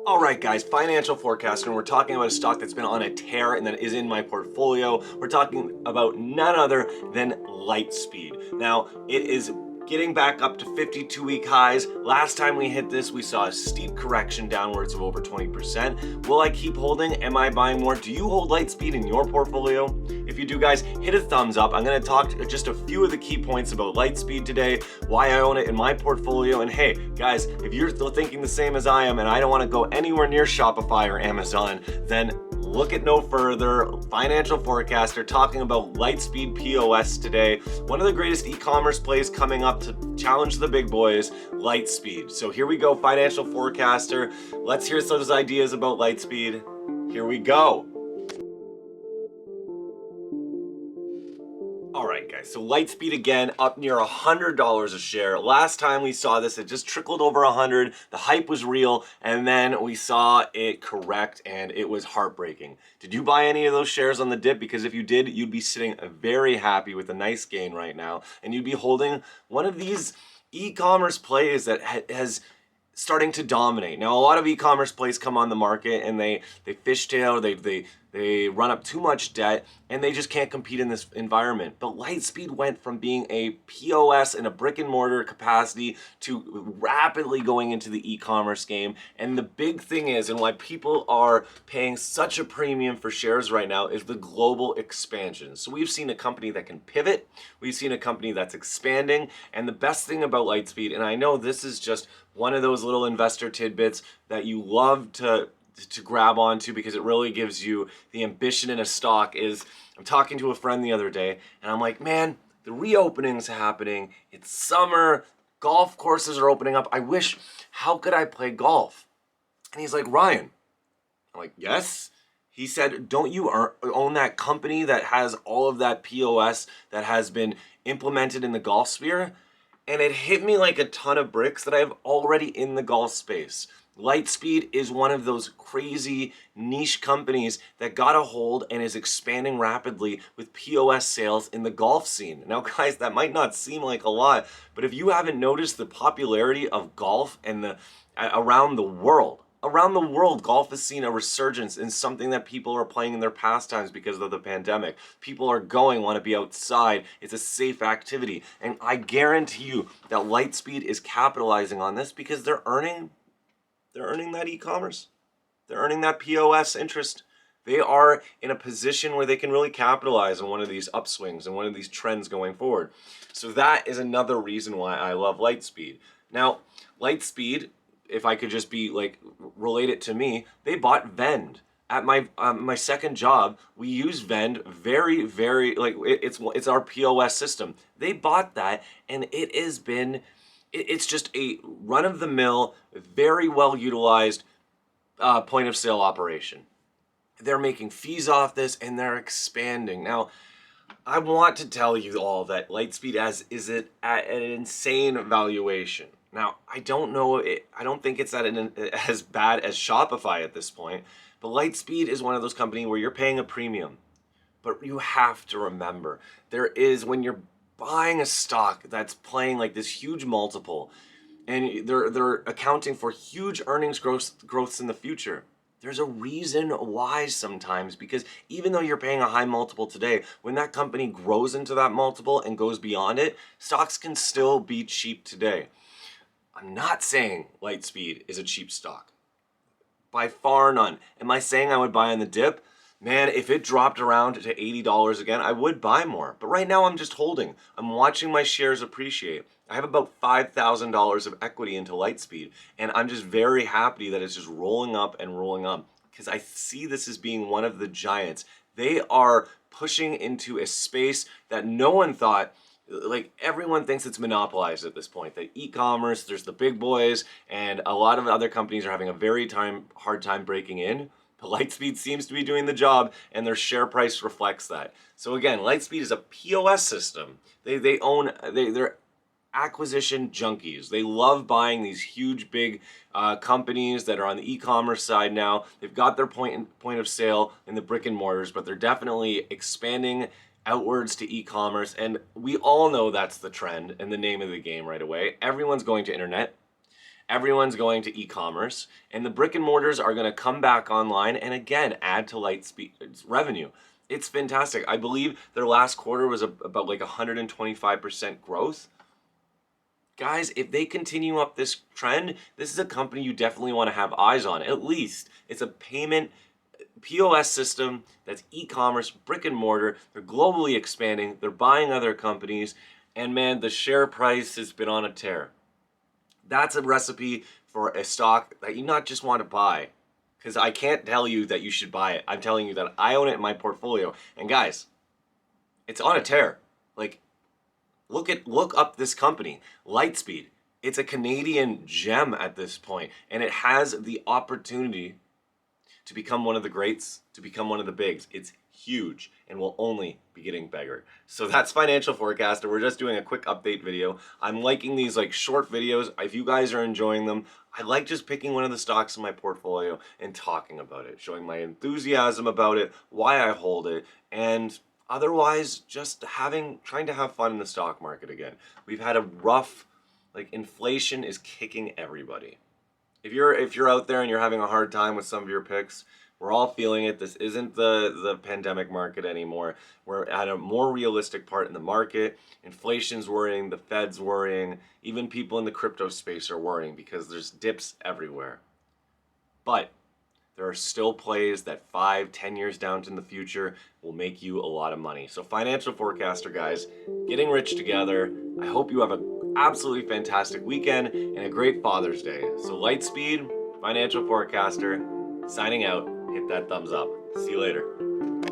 All right, guys, financial forecaster, and we're talking about a stock that's been on a tear and that is in my portfolio. We're talking about none other than Lightspeed. Now, it is getting back up to 52-week highs. Last time we hit this, we saw a steep correction downwards of over 20%. Will I keep holding? Am I buying more? Do you hold Lightspeed in your portfolio? If you do, guys, hit a thumbs up. I'm going to talk just a few of the key points about Lightspeed today, why I own it in my portfolio, and hey, guys, if you're still thinking the same as I am and I don't want to go anywhere near Shopify or Amazon, then look at no further. Financial forecaster talking about Lightspeed POS today. One of the greatest e-commerce plays coming up to challenge the big boys, Lightspeed. So here we go, financial forecaster. Let's hear some of his ideas about Lightspeed. Here we go. All right, guys, so Lightspeed again up near $100 a share. Last time we saw this, it just trickled over 100. The hype was real, and then we saw it correct, and it was heartbreaking. Did you buy any of those shares on the dip? Because if you did, you'd be sitting very happy with a nice gain right now, and you'd be holding one of these e-commerce plays that has starting to dominate. Now, a lot of e-commerce plays come on the market and they fishtail, they run up too much debt, and they just can't compete in this environment. But Lightspeed went from being a POS in a brick and mortar capacity to rapidly going into the e-commerce game. And the big thing is, and why people are paying such a premium for shares right now, is the global expansion. So we've seen a company that can pivot, we've seen a company that's expanding, and the best thing about Lightspeed, and I know this is just one of those little investor tidbits that you love to grab onto because it really gives you the ambition in a stock, is I'm talking to a friend the other day and I'm like, man, the reopening's happening. It's summer. Golf courses are opening up. I wish, how could I play golf? And he's like, Ryan. I'm like, yes. He said, don't you own that company that has all of that POS that has been implemented in the golf sphere? And it hit me like a ton of bricks that I have already in the golf space. Lightspeed is one of those crazy niche companies that got a hold and is expanding rapidly with POS sales in the golf scene. Now, guys, that might not seem like a lot, but if you haven't noticed the popularity of golf and around the world, golf has seen a resurgence in something that people are playing in their pastimes because of the pandemic. People are going, want to be outside. It's a safe activity. And I guarantee you that Lightspeed is capitalizing on this because they're earning that e-commerce. They're earning that POS interest. They are in a position where they can really capitalize on one of these upswings and one of these trends going forward. So that is another reason why I love Lightspeed. Now, Lightspeed, if I could just be like, relate it to me, they bought Vend. At my second job, we use Vend very, very, like it's our POS system. They bought that, and it's just a run-of-the-mill, very well-utilized point of sale operation. They're making fees off this, and they're expanding. Now, I want to tell you all that Lightspeed is it at an insane valuation. Now, I don't know, I don't think it's as bad as Shopify at this point, but Lightspeed is one of those companies where you're paying a premium. But you have to remember, when you're buying a stock that's playing like this huge multiple, and they're accounting for huge earnings growths in the future. There's a reason why sometimes, because even though you're paying a high multiple today, when that company grows into that multiple and goes beyond it, stocks can still be cheap today. I'm not saying Lightspeed is a cheap stock. By far none. Am I saying I would buy on the dip? Man, if it dropped around to $80 again, I would buy more. But right now I'm just holding. I'm watching my shares appreciate. I have about $5,000 of equity into Lightspeed, and I'm just very happy that it's just rolling up and rolling up because I see this as being one of the giants. They are pushing into a space that no one thought, like everyone thinks it's monopolized at this point. The e-commerce, there's the big boys, and a lot of other companies are having a very hard time breaking in. But Lightspeed seems to be doing the job, and their share price reflects that. So again, Lightspeed is a POS system. They're acquisition junkies. They love buying these huge, big companies that are on the e-commerce side now. They've got their point of sale in the brick and mortars, but they're definitely expanding outwards to e-commerce. And we all know that's the trend and the name of the game right away. Everyone's going to internet. Everyone's going to e-commerce, and the brick and mortars are going to come back online and again add to Lightspeed's revenue. It's fantastic. I believe their last quarter was about like 125% growth. Guys, if they continue up this trend, this is a company you definitely want to have eyes on. At least it's a payment POS system that's e-commerce, brick and mortar. They're globally expanding. They're buying other companies. And man, the share price has been on a tear. That's a recipe for a stock that you not just want to buy. Because I can't tell you that you should buy it. I'm telling you that I own it in my portfolio. And guys, it's on a tear. Like, look up this company, Lightspeed. It's a Canadian gem at this point, and it has the opportunity to become one of the greats, to become one of the bigs. It's huge and will only be getting bigger. So that's Financial Forecaster. We're just doing a quick update video. I'm liking these like short videos. If you guys are enjoying them, I like just picking one of the stocks in my portfolio and talking about it, showing my enthusiasm about it, why I hold it, and otherwise just trying to have fun in the stock market again. We've had a rough, like, inflation is kicking everybody. If you're out there and you're having a hard time with some of your picks, we're all feeling it. This isn't the pandemic market anymore. We're at a more realistic part in the market. Inflation's worrying, the Fed's worrying, even people in the crypto space are worrying because there's dips everywhere. But there are still plays that 5-10 years down in the future will make you a lot of money. So Financial Forecaster, guys, getting rich together. I hope you have an absolutely fantastic weekend and a great Father's Day. So Lightspeed, Financial Forecaster, signing out. Hit that thumbs up. See you later.